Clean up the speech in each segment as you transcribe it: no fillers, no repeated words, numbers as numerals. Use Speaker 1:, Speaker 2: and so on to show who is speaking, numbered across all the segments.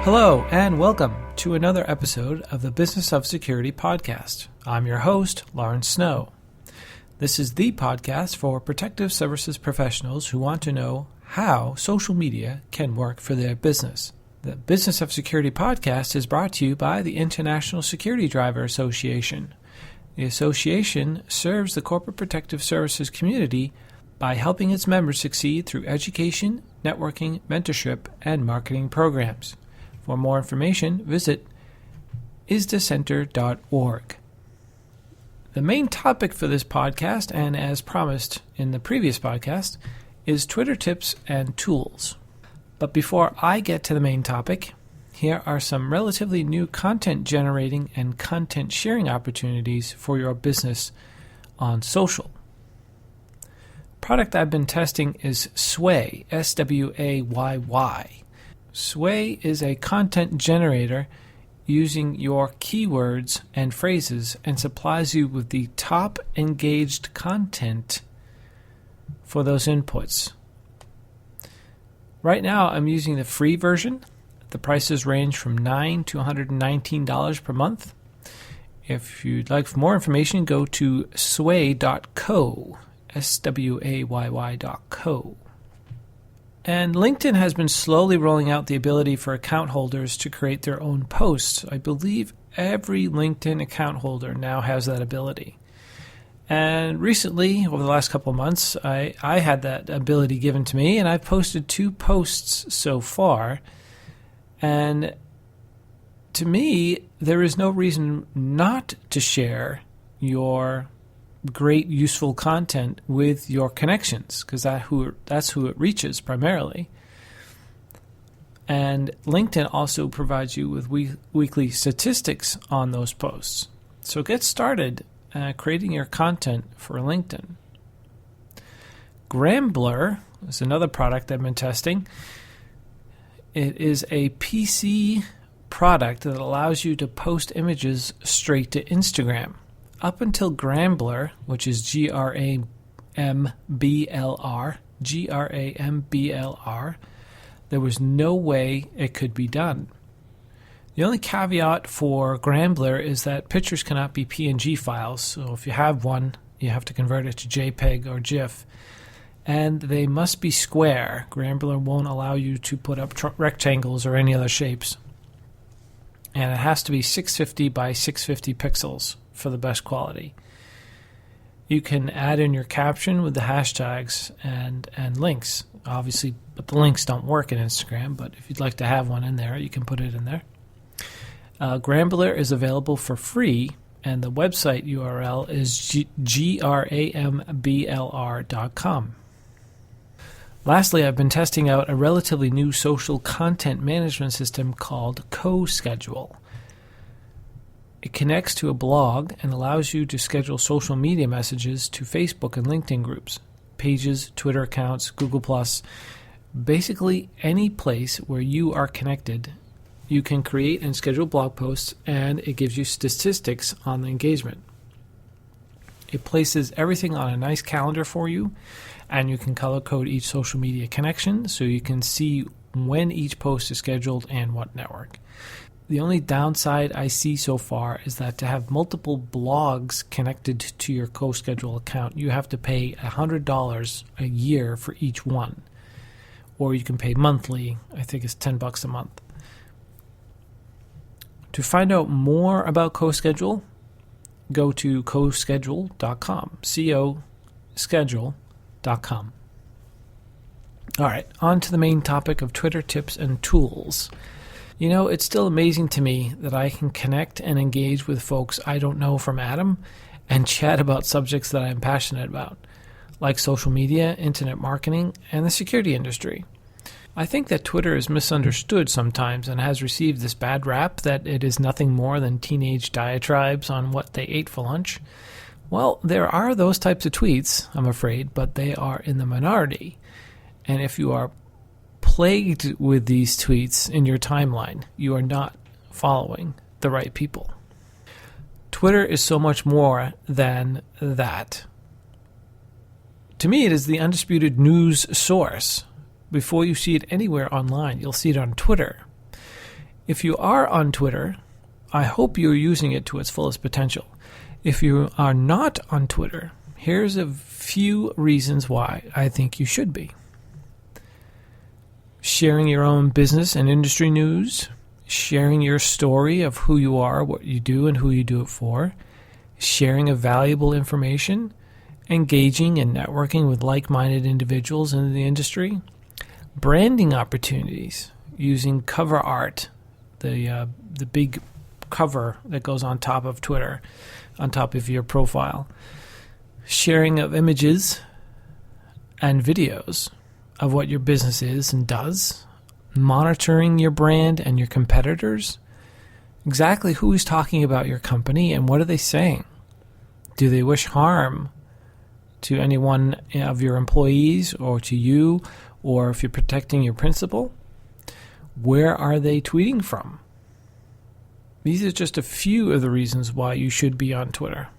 Speaker 1: Hello, and welcome to another episode of the Business of Security podcast. I'm your host, Lawrence Snow. This is the podcast for protective services professionals who want to know how social media can work for their business. The Business of Security podcast is brought to you by the International Security Driver Association. The association serves the corporate protective services community by helping its members succeed through education, networking, mentorship, and marketing programs. For more information, visit isdacenter.org. The main topic for this podcast, and as promised in the previous podcast, is Twitter tips and tools. But before I get to the main topic, here are some relatively new content generating and content sharing opportunities for your business on social. Product I've been testing is Sway, S-W-A-Y-Y. Sway is a content generator using your keywords and phrases and supplies you with the top engaged content for those inputs. Right now, I'm using the free version. The prices range from $9 to $119 per month. If you'd like more information, go to sway.co, swayy.co. And LinkedIn has been slowly rolling out the ability for account holders to create their own posts. I believe every LinkedIn account holder now has that ability. And recently, over the last couple of months, I had that ability given to me, and I've posted 2 posts so far. And to me, there is no reason not to share your great, useful content with your connections, because that's who it reaches primarily. And LinkedIn also provides you with weekly statistics on those posts. So get started creating your content for LinkedIn. Grambler is another product I've been testing. It is a PC product that allows you to post images straight to Instagram. Up until Grambler, which is Grambler, there was no way it could be done. The only caveat for Grambler is that pictures cannot be PNG files, so if you have one, you have to convert it to JPEG or GIF. And they must be square. Grambler won't allow you to put up rectangles or any other shapes. And it has to be 650 by 650 pixels for the best quality. You can add in your caption with the hashtags and links, obviously, but the links don't work in Instagram, but if you'd like to have one in there, you can put it in there. Grambler is available for free, and the website URL is grambler.com. Lastly, I've been testing out a relatively new social content management system called CoSchedule. It connects to a blog and allows you to schedule social media messages to Facebook and LinkedIn groups, pages, Twitter accounts, Google+. Basically, any place where you are connected, you can create and schedule blog posts, and it gives you statistics on the engagement. It places everything on a nice calendar for you, and you can color code each social media connection so you can see when each post is scheduled and what network. The only downside I see so far is that to have multiple blogs connected to your CoSchedule account, you have to pay $100 a year for each one. Or you can pay monthly. I think it's $10 a month. To find out more about CoSchedule, go to coschedule.com, coschedule.com. All right, on to the main topic of Twitter tips and tools. You know, it's still amazing to me that I can connect and engage with folks I don't know from Adam and chat about subjects that I'm passionate about, like social media, internet marketing, and the security industry. I think that Twitter is misunderstood sometimes and has received this bad rap that it is nothing more than teenage diatribes on what they ate for lunch. Well, there are those types of tweets, I'm afraid, but they are in the minority. And if you are plagued with these tweets in your timeline, you are not following the right people. Twitter is so much more than that. To me, it is the undisputed news source. Before you see it anywhere online, you'll see it on Twitter. If you are on Twitter, I hope you're using it to its fullest potential. If you are not on Twitter, here's a few reasons why I think you should be. Sharing your own business and industry news, sharing your story of who you are, what you do, and who you do it for, sharing of valuable information, engaging and networking with like-minded individuals in the industry, branding opportunities, using cover art, the big cover that goes on top of Twitter, on top of your profile, sharing of images and videos of what your business is and does, monitoring your brand and your competitors, exactly who is talking about your company and what are they saying. Do they wish harm to any one of your employees or to you, or if you're protecting your principal? Where are they tweeting from? These are just a few of the reasons why you should be on Twitter.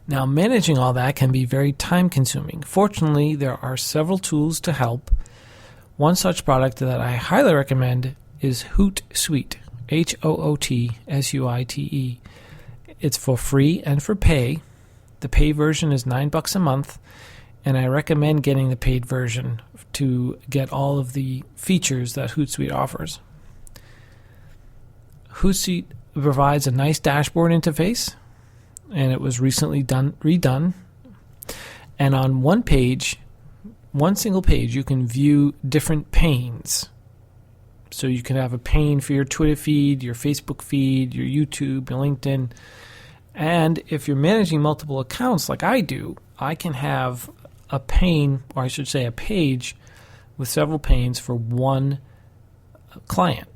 Speaker 1: Now, managing all that can be very time-consuming. Fortunately, there are several tools to help. One such product that I highly recommend is Hootsuite, Hootsuite. It's for free and for pay. The pay version is $9 a month, and I recommend getting the paid version to get all of the features that Hootsuite offers. Hootsuite provides a nice dashboard interface, and it was recently redone. And on one single page, you can view different panes. So you can have a pane for your Twitter feed, your Facebook feed, your YouTube, your LinkedIn. And if you're managing multiple accounts like I do, I can have a pane, or I should say a page, with several panes for one client.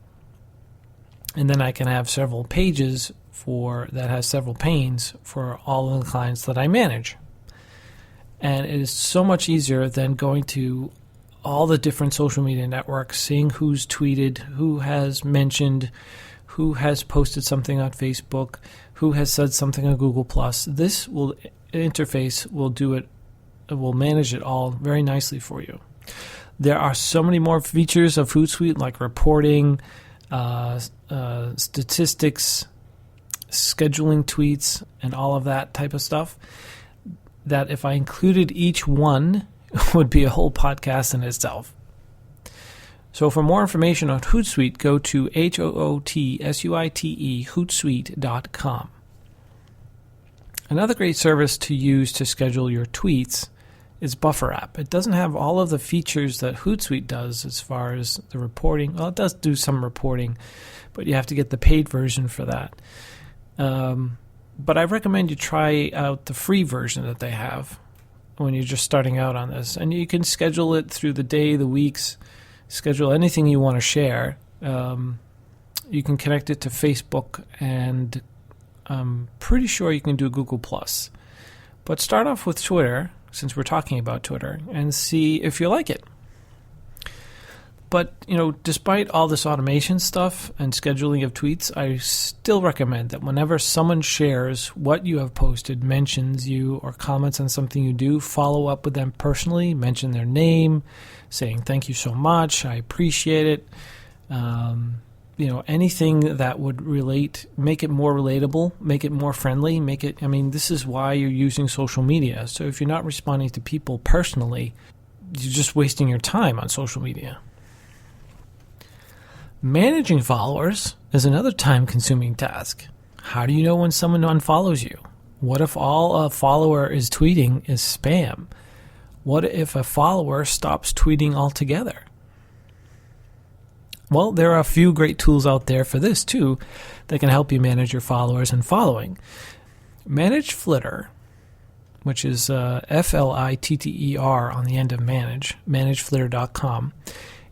Speaker 1: And then I can have several pages that has several panes for all of the clients that I manage. And it is so much easier than going to all the different social media networks, seeing who's tweeted, who has mentioned, who has posted something on Facebook, who has said something on Google+. This interface will do it, will manage it all very nicely for you. There are so many more features of Hootsuite, like reporting, statistics, scheduling tweets, and all of that type of stuff, that if I included each one, would be a whole podcast in itself. So for more information on Hootsuite, go to Hootsuite, Hootsuite.com. Another great service to use to schedule your tweets is Buffer app. It doesn't have all of the features that Hootsuite does as far as the reporting. Well, it does do some reporting, but you have to get the paid version for that. But I recommend you try out the free version that they have when you're just starting out on this. And you can schedule it through the day, the weeks, schedule anything you want to share. You can connect it to Facebook, and I'm pretty sure you can do Google+. But start off with Twitter, since we're talking about Twitter, and see if you like it. But, despite all this automation stuff and scheduling of tweets, I still recommend that whenever someone shares what you have posted, mentions you, or comments on something you do, follow up with them personally, mention their name, saying thank you so much, I appreciate it. Anything that would make it more relatable, make it more friendly, this is why you're using social media. So if you're not responding to people personally, you're just wasting your time on social media. Managing followers is another time-consuming task. How do you know when someone unfollows you? What if all a follower is tweeting is spam? What if a follower stops tweeting altogether? Well, there are a few great tools out there for this too that can help you manage your followers and following. Manage Flitter, which is F-L-I-T-T-E-R on the end of manage, manageflitter.com,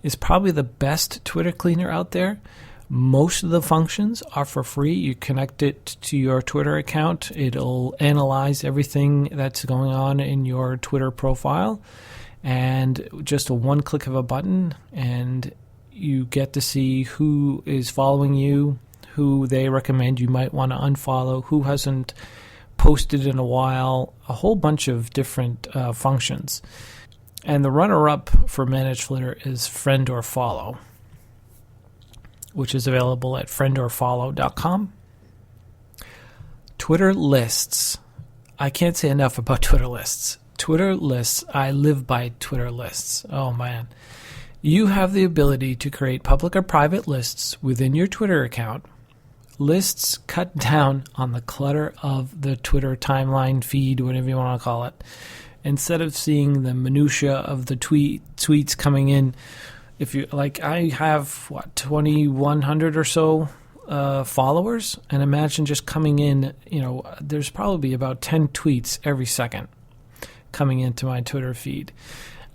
Speaker 1: is probably the best Twitter cleaner out there. Most of the functions are for free. You connect it to your Twitter account. It'll analyze everything that's going on in your Twitter profile, and just a one click of a button, and you get to see who is following you, who they recommend you might want to unfollow, who hasn't posted in a while, a whole bunch of different functions. And the runner-up for Manage Flitter is Friend or Follow. which is available at friendorfollow.com. Twitter lists. I can't say enough about Twitter lists. Twitter lists, I live by Twitter lists. Oh man. You have the ability to create public or private lists within your Twitter account. Lists cut down on the clutter of the Twitter timeline feed, whatever you want to call it. Instead of seeing the minutia of the tweets coming in, if you like, I have 2,100 or so followers, and imagine just coming in. There's probably about 10 tweets every second coming into my Twitter feed.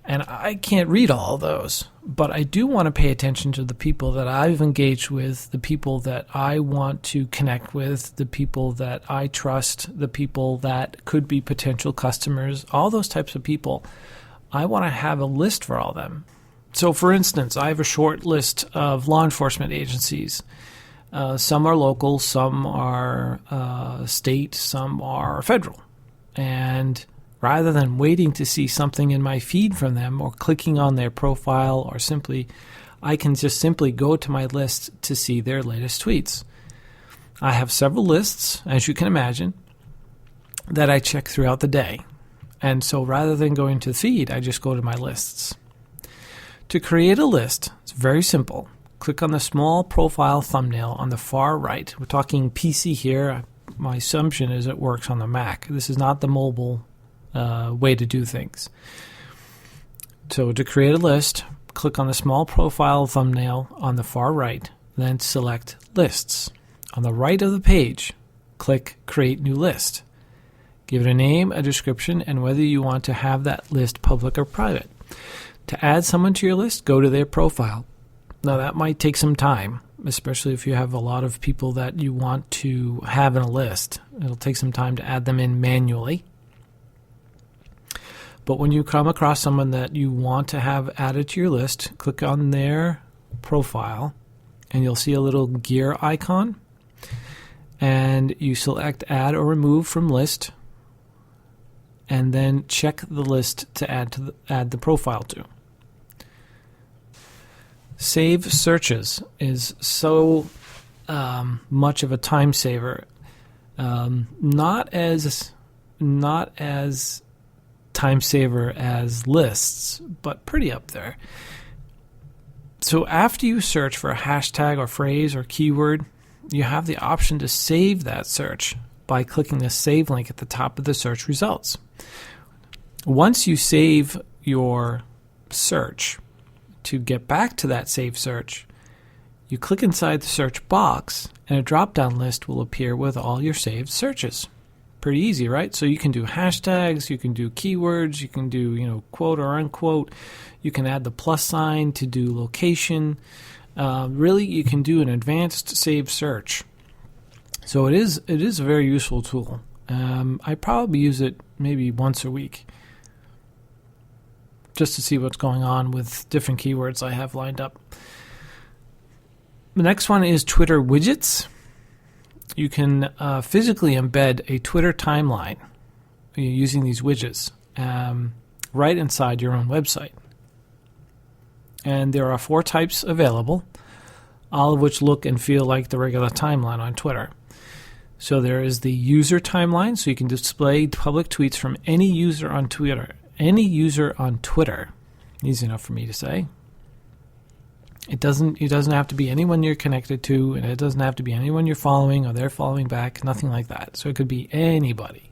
Speaker 1: And I can't read all of those, but I do want to pay attention to the people that I've engaged with, the people that I want to connect with, the people that I trust, the people that could be potential customers, all those types of people. I want to have a list for all of them. So, for instance, I have a short list of law enforcement agencies. Some are local, some are state, some are federal. And rather than waiting to see something in my feed from them or clicking on their profile I can just simply go to my list to see their latest tweets. I have several lists, as you can imagine, that I check throughout the day. And so rather than going to the feed, I just go to my lists. To create a list, it's very simple. Click on the small profile thumbnail on the far right. We're talking PC here. My assumption is it works on the Mac. This is not the mobile way to do things. So to create a list, click on the small profile thumbnail on the far right, then select Lists. On the right of the page, click Create New List. Give it a name, a description, and whether you want to have that list public or private. To add someone to your list, go to their profile. Now that might take some time, especially if you have a lot of people that you want to have in a list. It'll take some time to add them in manually. But when you come across someone that you want to have added to your list, click on their profile and you'll see a little gear icon. And you select Add or Remove from List, and then check the list to add the profile to. Save searches is so much of a time saver. Not as time saver as lists, but pretty up there. So after you search for a hashtag or phrase or keyword, you have the option to save that search by clicking the save link at the top of the search results. Once you save your search, to get back to that saved search, you click inside the search box and a drop-down list will appear with all your saved searches. Pretty easy, right? So you can do hashtags, you can do keywords, you can do, quote or unquote. You can add the plus sign to do location. Really, you can do an advanced saved search. So it is a very useful tool. I probably use it maybe once a week, just to see what's going on with different keywords I have lined up. The next one is Twitter widgets. You can physically embed a Twitter timeline using these widgets right inside your own website. And there are 4 types available, all of which look and feel like the regular timeline on Twitter. So there is the user timeline, so you can display public tweets from any user on Twitter. Any user on Twitter. Easy enough for me to say. It doesn't have to be anyone you're connected to, and it doesn't have to be anyone you're following or they're following back, nothing like that. So it could be anybody.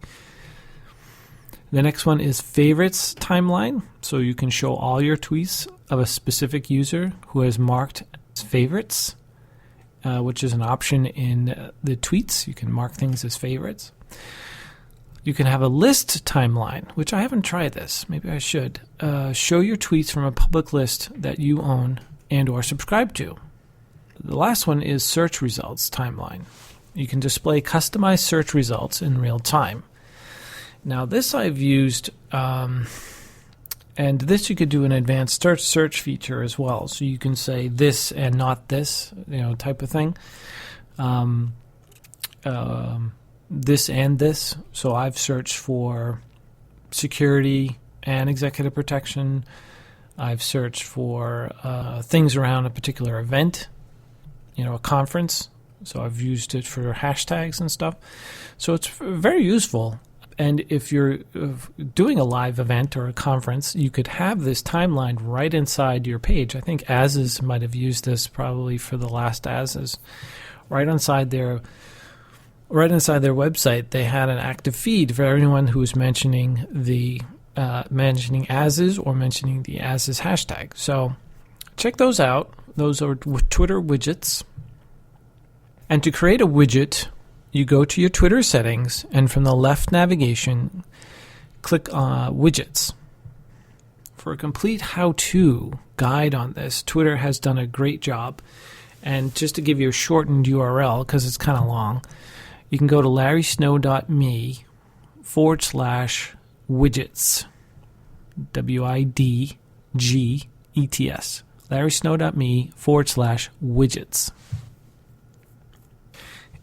Speaker 1: The next one is favorites timeline. So you can show all your tweets of a specific user who has marked as favorites, which is an option in the tweets. You can mark things as favorites. You can have a list timeline, which I haven't tried this. Maybe I should. Show your tweets from a public list that you own and or subscribe to. The last one is search results timeline. You can display customized search results in real time. Now this I've used, and this you could do an advanced search feature as well. So you can say this and not this, type of thing. This and this. So I've searched for security and executive protection. I've searched for things around a particular event. a conference. So I've used it for hashtags and stuff. So it's very useful. And if you're doing a live event or a conference, you could have this timeline right inside your page. I think Az's might have used this probably for the last Az's. Right inside their website, they had an active feed for everyone who was mentioning mentioning Az's or mentioning the Az's hashtag. So check those out. Those are Twitter widgets. And to create a widget, you go to your Twitter settings, and from the left navigation, click on widgets. For a complete how-to guide on this, Twitter has done a great job. And just to give you a shortened URL, because it's kind of long, you can go to larrysnow.me /widgets. WIDGETS. larrysnow.me /widgets.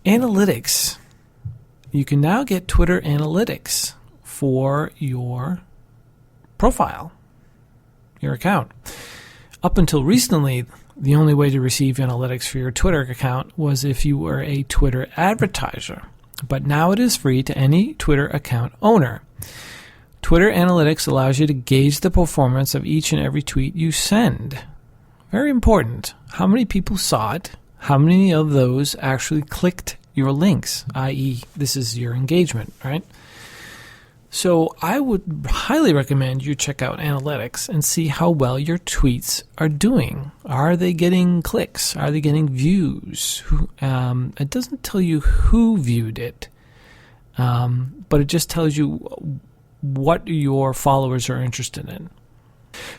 Speaker 1: Analytics. You can now get Twitter analytics for your profile, your account. Up until recently, the only way to receive analytics for your Twitter account was if you were a Twitter advertiser. But now it is free to any Twitter account owner. Twitter analytics allows you to gauge the performance of each and every tweet you send. Very important. How many people saw it? How many of those actually clicked your links, i.e., this is your engagement, right? So I would highly recommend you check out analytics and see how well your tweets are doing. Are they getting clicks? Are they getting views? It doesn't tell you who viewed it, but it just tells you what your followers are interested in.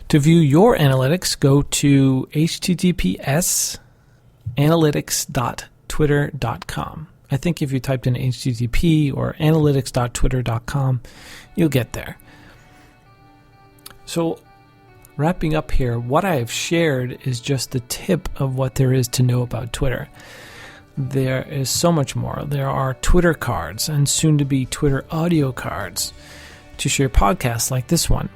Speaker 1: To view your analytics, go to https://analytics.twitter.com. I think if you typed in http or analytics.twitter.com, you'll get there. So, wrapping up here, what I have shared is just the tip of what there is to know about Twitter. There is so much more. There are Twitter cards and soon to be Twitter audio cards to share podcasts like this one.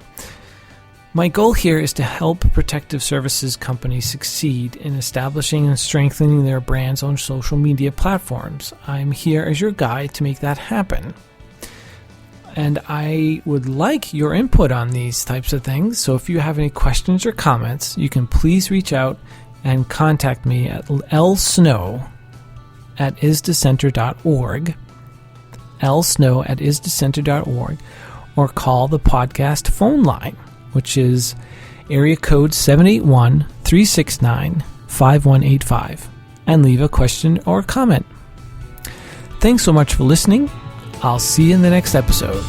Speaker 1: My goal here is to help protective services companies succeed in establishing and strengthening their brands on social media platforms. I'm here as your guide to make that happen. And I would like your input on these types of things. So if you have any questions or comments, you can please reach out and contact me at lsnow@isdecenter.org, lsnow@isdecenter.org, or call the podcast phone line, which is area code 781-369-5185, and leave a question or comment. Thanks so much for listening. I'll see you in the next episode.